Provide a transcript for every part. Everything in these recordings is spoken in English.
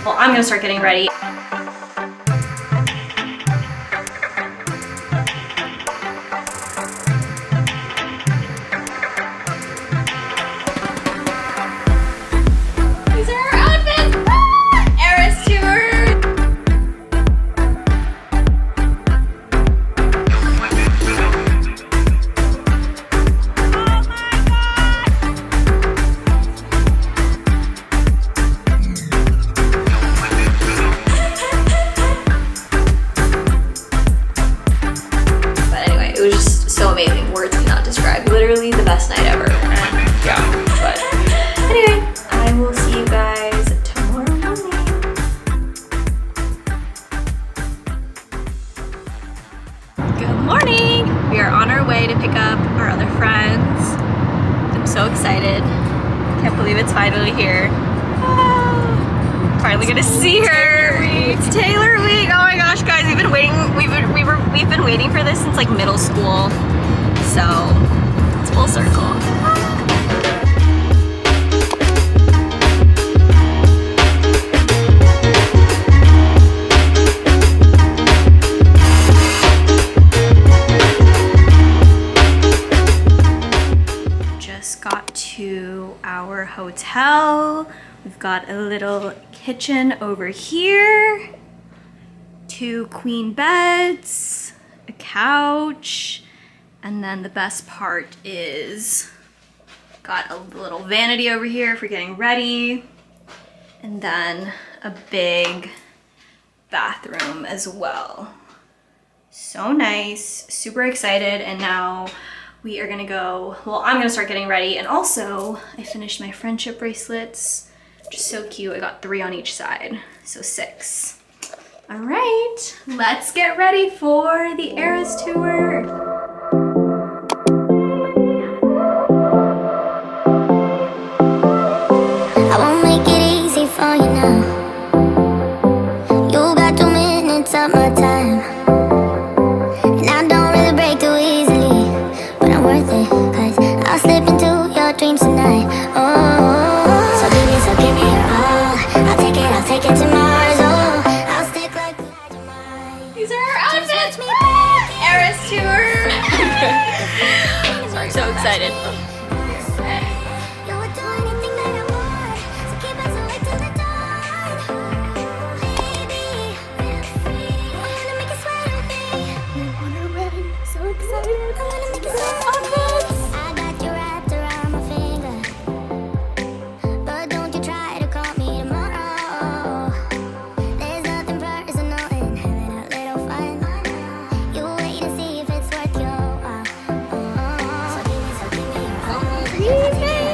Well, I'm gonna start getting ready. These are our outfits! ERAS tour! It was just so amazing. Words cannot describe. Literally the best night ever. And yeah, but anyway, I will see you guys tomorrow morning. Good morning! We are on our way to pick up our other friends. I'm so excited. Can't believe it's finally here. Ah, finally gonna see her. It's Taylor week. Oh my gosh, guys, we've been waiting. We've been waiting for this since like middle school. So it's full circle. Just got to our hotel. We've got a little kitchen over here, 2 queen beds, a couch, and then the best part is got a little vanity over here for getting ready, and then a big bathroom as well. So nice, super excited, and now we are gonna go, well, I'm gonna start getting ready, and also I finished my friendship bracelets, which is so cute. I got 3 on each side, so 6. All right, let's get ready for the ERAS tour. I won't make it easy for you now. You got 2 minutes of my time, and I don't really break too easily, but I'm worth it, 'cause I'll slip into your dreams tonight. Oh, so give me your all. I'll take it to Mars. Oh, I'll stick like we had your mind. These are our outfits. ERAS tour. Sorry, so excited. You would do anything that I want, so keep us awake till the dawn. Baby, feel free. I wanna make you sweat on me. On our wedding, so excited. I wanna make you sweat on me. I got you wrapped around my finger, but don't you try to call me tomorrow. There's nothing personal in having a little fun. You wait to see if it's worth your while. So give me your all.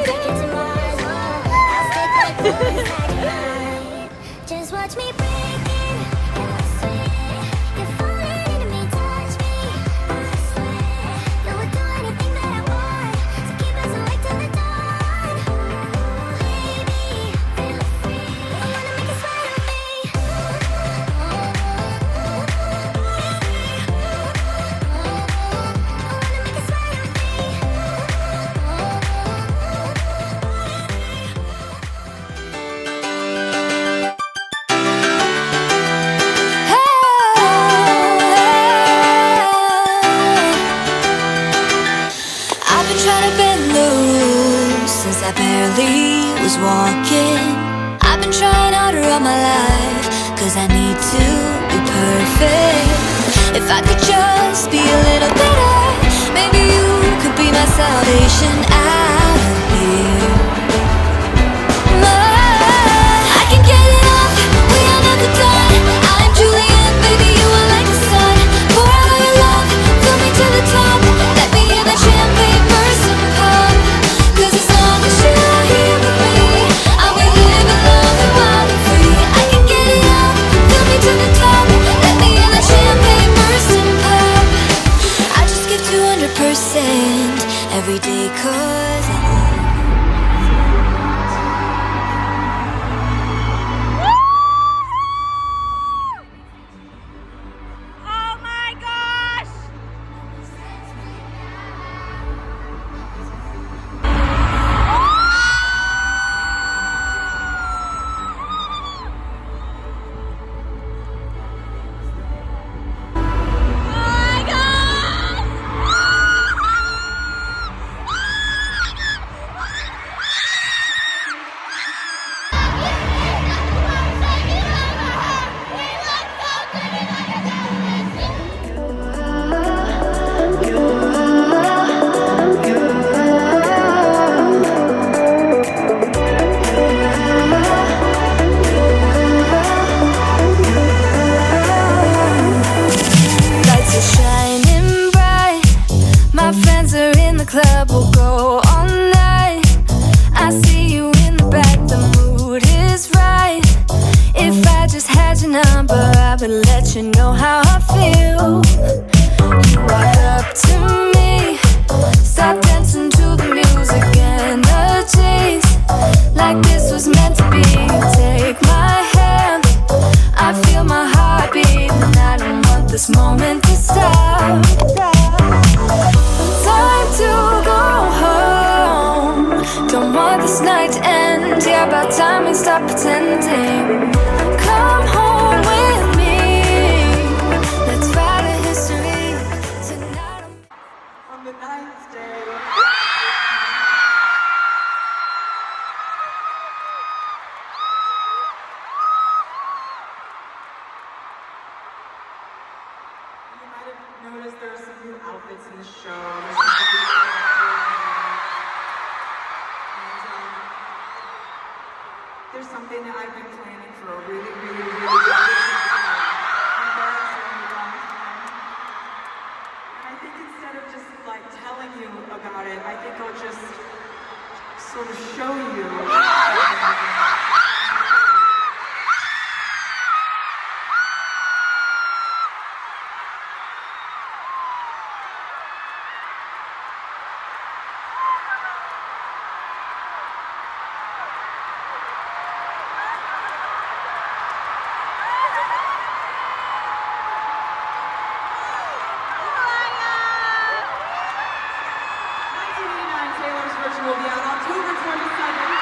Take it to Mars. I'll stick like glue inside your mind. Just watch me break in, and I swear you're falling into me. Touch me, I swear you would do anything that I want, so keep us awake till the dawn. Baby, feel free. I wanna make you sweat on me. I wanna make you sweat on me. I've been trying to bend the rules since I barely was walking. I've been trying harder all my life, 'cause I need to be perfect. If I could just be a little better, maybe you could be my salvation out here. I can get it off, we are never done. I'm Juliet, baby, you are like the sun. Pour out all your love, fill me to the top. Let me in that champagne burst and pop. 'Cause as long as you're here with me, I will live and love and wild and free. I can get it off, fill me to the top. Let me in that champagne burst and pop. I just give 200% every day, 'cause the club, we'll go all night. I see you in the back, the mood is right. If I just had your number, I would let you know how I feel. You walk up to me, start dancing to the music and the chase. Like this was meant to be. Take my hand, I feel my heart beat, and I don't want this moment to stop. Time to go home, don't want this night to end. Yeah, about time we stop pretending. Come home with me, let's write a history tonight. On the ninth day, you might have noticed there are some new outfits in the show. There's some new and, there's something that I've been planning for a really, really, really long time. Embarrassingly long time. And I think instead of just like telling you about it, I think I'll just sort of show you. Taylor's version will be out October 27th.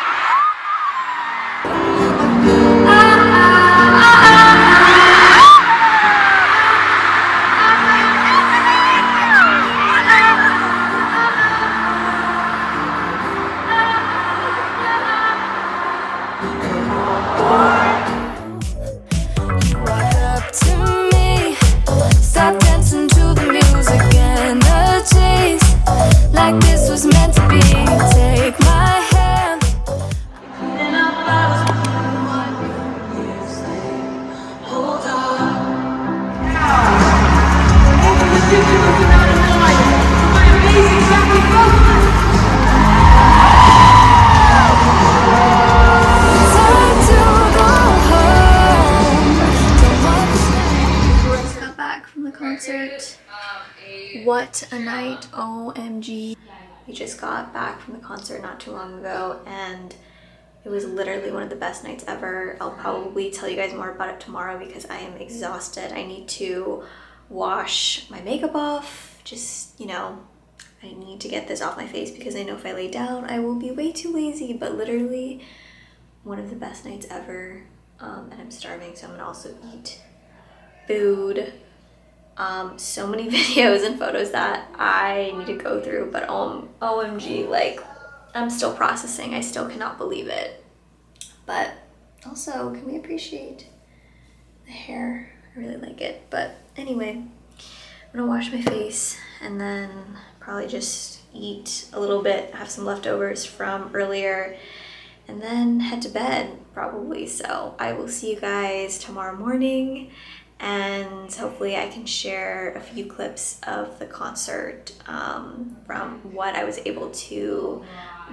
You walk up to me, start dancing to the music and the chase. Like this was meant to be. Take my hand. Time to go home. Don't want this Just got back from the concert. What a night, OMG. We just got back from the concert not too long ago and it was literally one of the best nights ever. I'll probably tell you guys more about it tomorrow because I am exhausted. I need to wash my makeup off. Just, you know, I need to get this off my face because I know if I lay down, I will be way too lazy, but literally one of the best nights ever. And I'm starving, so I'm gonna also eat food. So many videos and photos that I need to go through, but OMG, like, I'm still processing. I still cannot believe it. But also, can we appreciate the hair? I really like it. But anyway, I'm gonna wash my face and then probably just eat a little bit, have some leftovers from earlier, and then head to bed probably. So I will see you guys tomorrow morning. And hopefully I can share a few clips of the concert from what I was able to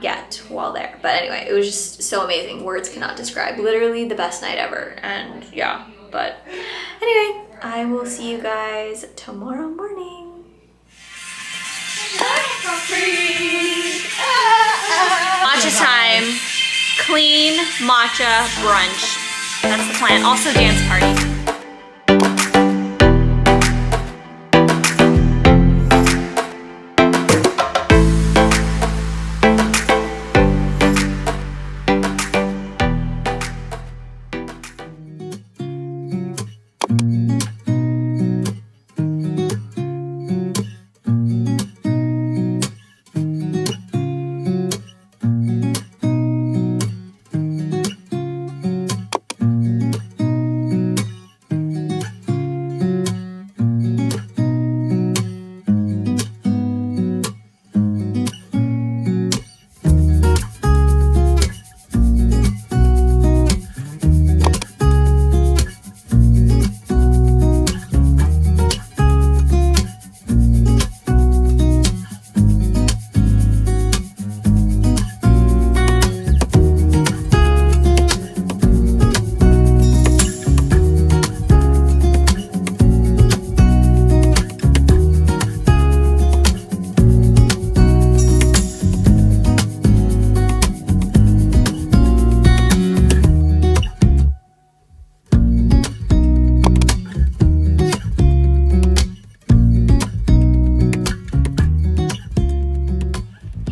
get while there. But anyway, it was just so amazing. Words cannot describe. Literally the best night ever. And yeah, but anyway, I will see you guys tomorrow morning. Matcha time. Clean matcha brunch. That's the plan. Also dance party.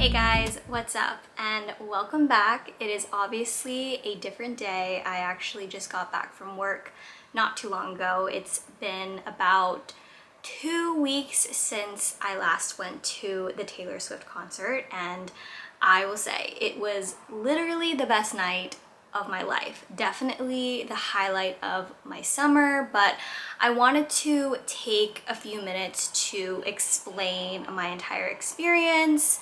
Hey guys, what's up? And welcome back. It is obviously a different day. I actually just got back from work not too long ago. It's been about 2 weeks since I last went to the Taylor Swift concert, and I will say it was literally the best night of my life. Definitely the highlight of my summer, but I wanted to take a few minutes to explain my entire experience,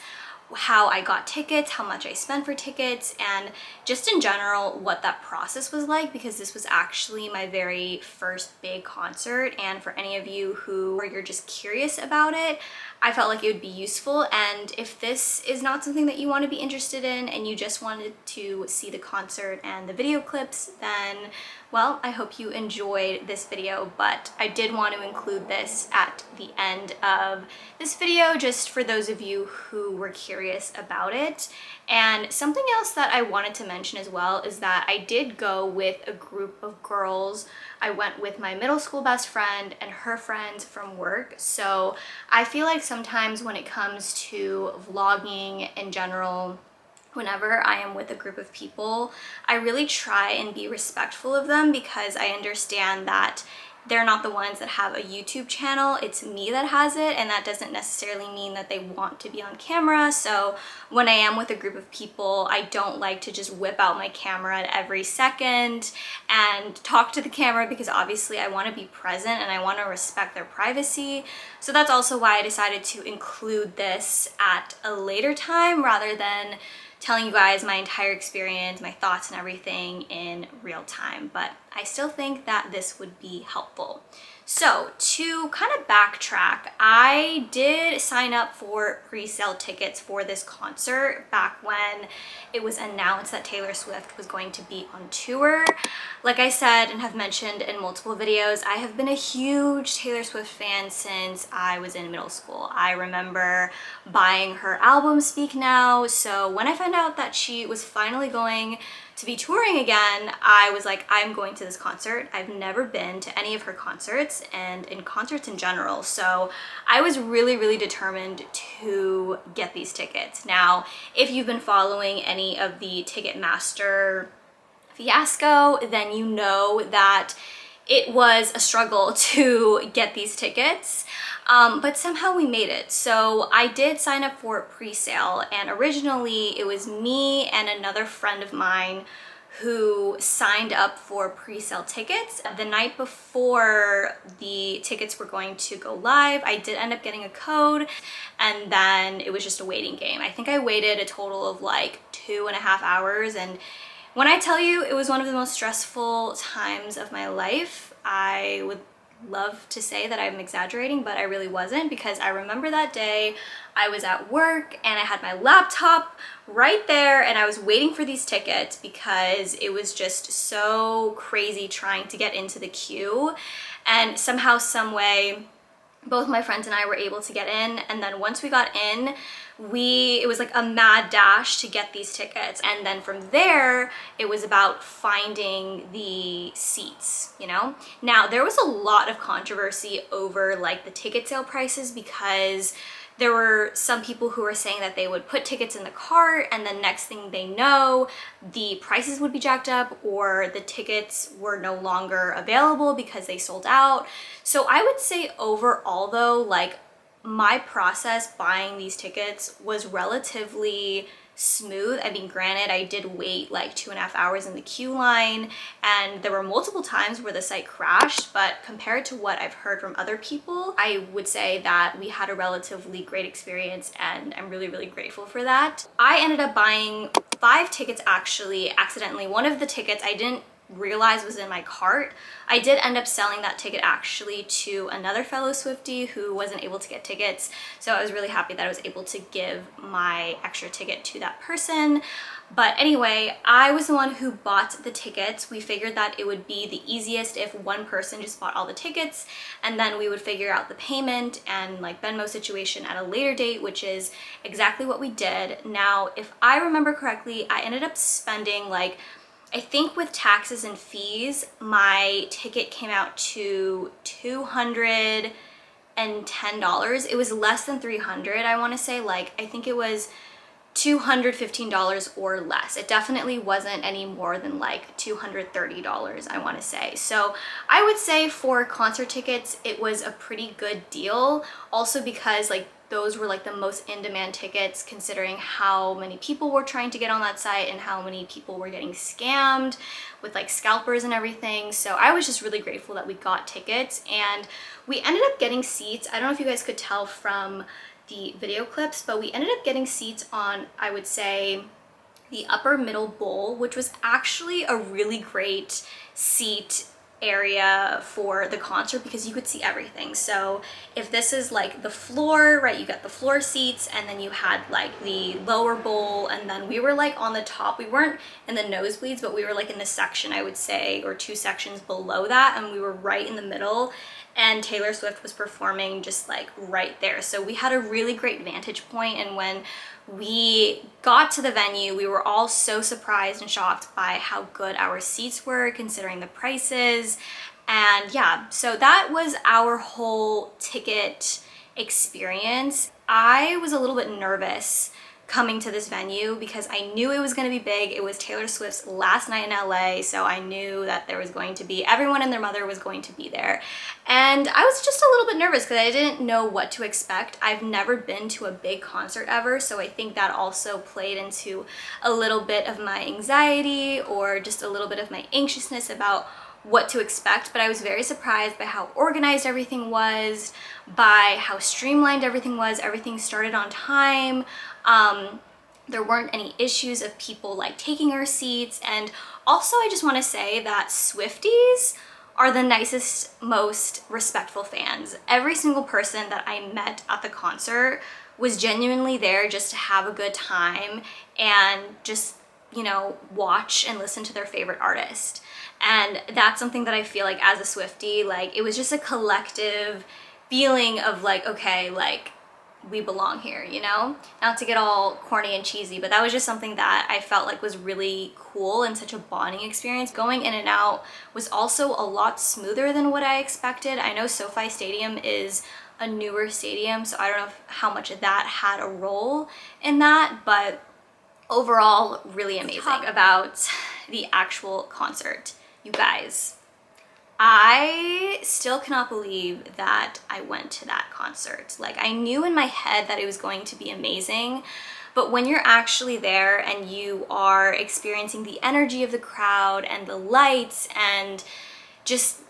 how I got tickets, how much I spent for tickets, and just in general what that process was like, because this was actually my very first big concert. And for any of you who you're just curious about it, I felt like it would be useful. And if this is not something that you want to be interested in and you just wanted to see the concert and the video clips, then well, I hope you enjoyed this video, but I did want to include this at the end of this video just for those of you who were curious about it. And something else that I wanted to mention as well is that I did go with a group of girls. I went with my middle school best friend and her friends from work. So I feel like sometimes when it comes to vlogging in general, whenever I am with a group of people, I really try and be respectful of them, because I understand that they're not the ones that have a YouTube channel, it's me that has it, and that doesn't necessarily mean that they want to be on camera. So when I am with a group of people, I don't like to just whip out my camera at every second and talk to the camera, because obviously I want to be present and I want to respect their privacy. So that's also why I decided to include this at a later time rather than telling you guys my entire experience, my thoughts and everything in real time, but I still think that this would be helpful. So to kind of backtrack, I did sign up for pre-sale tickets for this concert back when it was announced that Taylor Swift was going to be on tour. Like I said and have mentioned in multiple videos, I have been a huge Taylor Swift fan since I was in middle school. I remember buying her album Speak Now, so when I found out that she was finally going to be touring again, I was like, I'm going to this concert. I've never been to any of her concerts and in concerts in general. So I was really determined to get these tickets. Now, if you've been following any of the Ticketmaster fiasco, then you know that it was a struggle to get these tickets. But somehow we made it. So I did sign up for pre-sale, and originally it was me and another friend of mine who signed up for pre-sale tickets. The night before the tickets were going to go live, I did end up getting a code, and then it was just a waiting game. I think I waited a total of like 2.5 hours, and when I tell you it was one of the most stressful times of my life, I would love to say that I'm exaggerating, but I really wasn't, because I remember that day I was at work and I had my laptop right there and I was waiting for these tickets because it was just so crazy trying to get into the queue, and somehow, some way, both my friends and I were able to get in. And then once we got in, it was like a mad dash to get these tickets, and then from there it was about finding the seats, you know. Now there was a lot of controversy over like the ticket sale prices, because there were some people who were saying that they would put tickets in the cart and then next thing they know, the prices would be jacked up or the tickets were no longer available because they sold out. So I would say overall though, like, my process buying these tickets was relatively smooth. I mean, granted, I did wait like 2.5 hours in the queue line, and there were multiple times where the site crashed, but compared to what I've heard from other people, I would say that we had a relatively great experience, and I'm really grateful for that. I ended up buying 5 tickets actually accidentally. One of the tickets I didn't realize was in my cart. I did end up selling that ticket actually to another fellow Swiftie who wasn't able to get tickets, so I was really happy that I was able to give my extra ticket to that person. But anyway, I was the one who bought the tickets. We figured that it would be the easiest if one person just bought all the tickets, and then we would figure out the payment and like Venmo situation at a later date, which is exactly what we did. Now, if I remember correctly, I ended up spending like, I think with taxes and fees, my ticket came out to $210. It was less than $300, I want to say. Like, I think it was $215 or less. It definitely wasn't any more than like $230, I want to say. So I would say for concert tickets, it was a pretty good deal. Also because like those were like the most in-demand tickets considering how many people were trying to get on that site and how many people were getting scammed with like scalpers and everything. So I was just really grateful that we got tickets, and we ended up getting seats. I don't know if you guys could tell from the video clips, but we ended up getting seats on, I would say, the upper middle bowl, which was actually a really great seat area for the concert because you could see everything. So if this is like the floor, right, you got the floor seats, and then you had like the lower bowl, and then we were like on the top. We weren't in the nosebleeds, but we were like in the section, I would say, or two sections below that, and we were right in the middle, and Taylor Swift was performing just like right there. So we had a really great vantage point, and when we got to the venue, we were all so surprised and shocked by how good our seats were considering the prices. And yeah, so that was our whole ticket experience. I was a little bit nervous coming to this venue because I knew it was going to be big. It was Taylor Swift's last night in LA, so I knew that there was going to be, everyone and their mother was going to be there. And I was just a little bit nervous because I didn't know what to expect. I've never been to a big concert ever, so I think that also played into a little bit of my anxiety or just a little bit of my anxiousness about what to expect. But I was very surprised by how organized everything was, by how streamlined everything was. Everything started on time. There weren't any issues of people like taking our seats. And also I just want to say that Swifties are the nicest, most respectful fans. Every single person that I met at the concert was genuinely there just to have a good time and just, you know, watch and listen to their favorite artist. And that's something that I feel like as a Swiftie, like it was just a collective feeling of like, okay, like we belong here, you know? Not to get all corny and cheesy, but that was just something that I felt like was really cool and such a bonding experience. Going in and out was also a lot smoother than what I expected. I know SoFi Stadium is a newer stadium, so I don't know how much of that had a role in that, but overall, really amazing. Talk about the actual concert. You guys, I still cannot believe that I went to that concert. Like, I knew in my head that it was going to be amazing, but when you're actually there and you are experiencing the energy of the crowd and the lights and just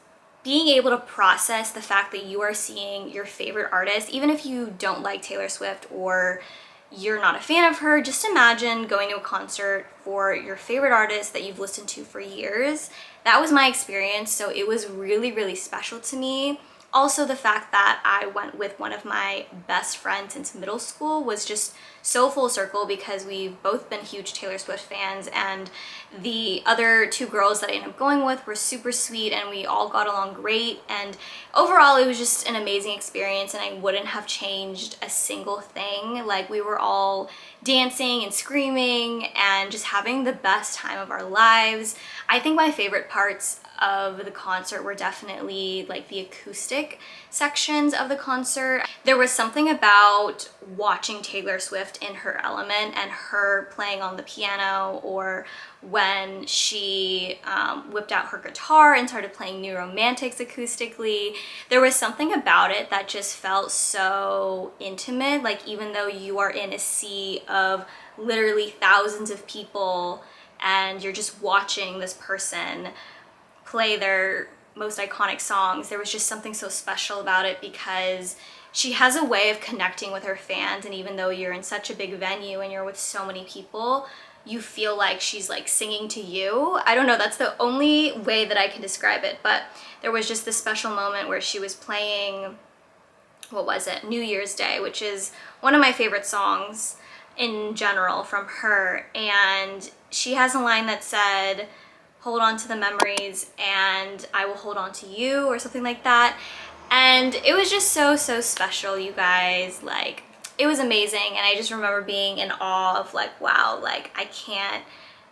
being able to process the fact that you are seeing your favorite artist, even if you don't like Taylor Swift or you're not a fan of her, just imagine going to a concert for your favorite artist that you've listened to for years. That was my experience, so it was really, really special to me. Also, the fact that I went with one of my best friends since middle school was just so full circle because we've both been huge Taylor Swift fans, and the other two girls that I ended up going with were super sweet and we all got along great. And overall, it was just an amazing experience and I wouldn't have changed a single thing. Like, we were all dancing and screaming and just having the best time of our lives. I think my favorite parts of the concert were definitely like the acoustic sections of the concert. There was something about watching Taylor Swift in her element and her playing on the piano, or when she whipped out her guitar and started playing New Romantics acoustically. There was something about it that just felt so intimate. Like, even though you are in a sea of literally thousands of people and you're just watching this person play their most iconic songs, there was just something so special about it because she has a way of connecting with her fans. And even though you're in such a big venue and you're with so many people, you feel like she's like singing to you. I don't know, that's the only way that I can describe it, but there was just this special moment where she was playing, what was it, New Year's Day, which is one of my favorite songs in general from her, and she has a line that said, "Hold on to the memories and I will hold on to you," or something like that. And it was just so special, you guys. Like, it was amazing, and I just remember being in awe of like, wow, like I can't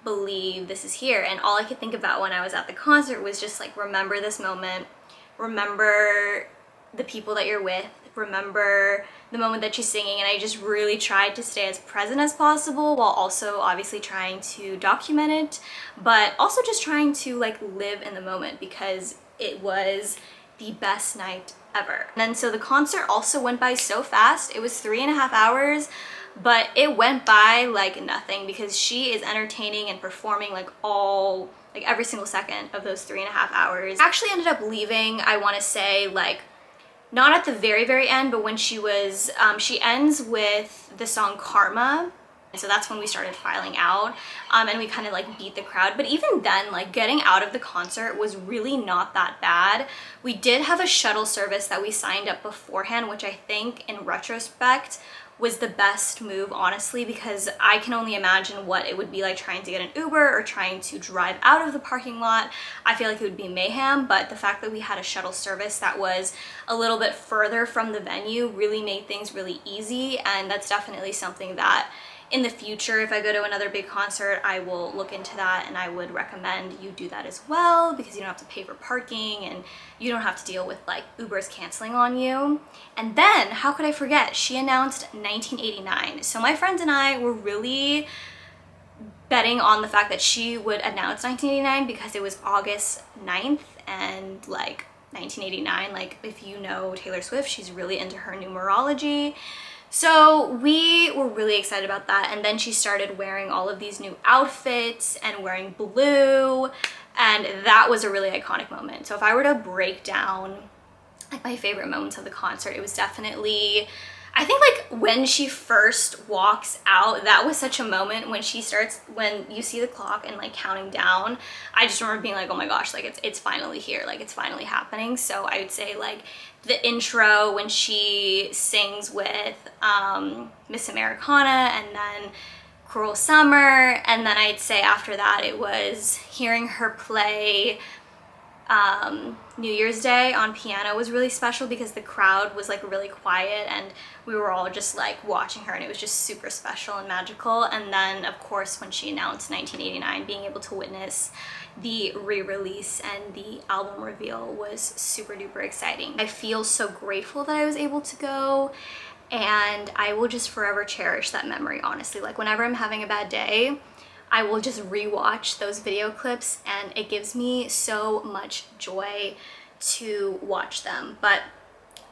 believe this is here. And all I could think about when I was at the concert was just like, remember this moment, remember the people that you're with, remember the moment that she's singing, and I just really tried to stay as present as possible while also obviously trying to document it, but also just trying to like live in the moment because it was the best night ever. And then so the concert also went by so fast. It was 3.5 hours, but it went by like nothing because she is entertaining and performing like every single second of those 3.5 hours. I actually ended up leaving, I want to say, like not at the very end, but when she was she ends with the song Karma. So that's when we started filing out, and we kind of like beat the crowd. But even then, like getting out of the concert was really not that bad. We did have a shuttle service that we signed up beforehand, which I think in retrospect was the best move, honestly, because I can only imagine what it would be like trying to get an Uber or trying to drive out of the parking lot. I feel like it would be mayhem, but the fact that we had a shuttle service that was a little bit further from the venue really made things really easy, and that's definitely something that in the future, if I go to another big concert, I will look into that, and I would recommend you do that as well because you don't have to pay for parking and you don't have to deal with like Ubers canceling on you. And then, how could I forget? She announced 1989. So my friends and I were really betting on the fact that she would announce 1989 because it was August 9th, and like 1989, like if you know Taylor Swift, she's really into her numerology. So we were really excited about that, and then she started wearing all of these new outfits and wearing blue, and that was a really iconic moment. So if I were to break down like my favorite moments of the concert, it was definitely, I think like when she first walks out, that was such a moment when you see the clock and like counting down. I just remember being like, oh my gosh, like it's finally here, like it's finally happening. So I would say like the intro when she sings with Miss Americana, and then Cruel Summer, and then I'd say after that it was hearing her play New Year's Day on piano was really special because the crowd was like really quiet and we were all just like watching her, and it was just super special and magical. And then of course when she announced 1989, being able to witness the re-release and the album reveal was super duper exciting. I feel so grateful that I was able to go, and I will just forever cherish that memory, honestly. Like whenever I'm having a bad day, I will just rewatch those video clips, and it gives me so much joy to watch them. But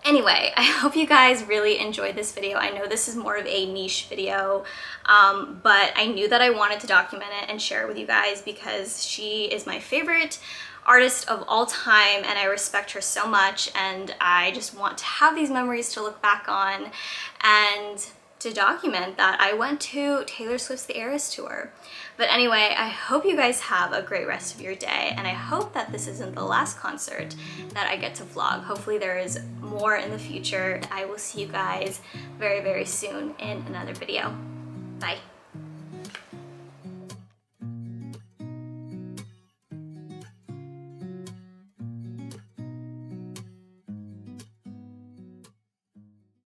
anyway, I hope you guys really enjoyed this video. I know this is more of a niche video, but I knew that I wanted to document it and share it with you guys because she is my favorite artist of all time, and I respect her so much, and I just want to have these memories to look back on and to document that I went to Taylor Swift's The ERAS tour. But anyway, I hope you guys have a great rest of your day, and I hope that this isn't the last concert that I get to vlog. Hopefully there is more in the future. I will see you guys very, very soon in another video. Bye.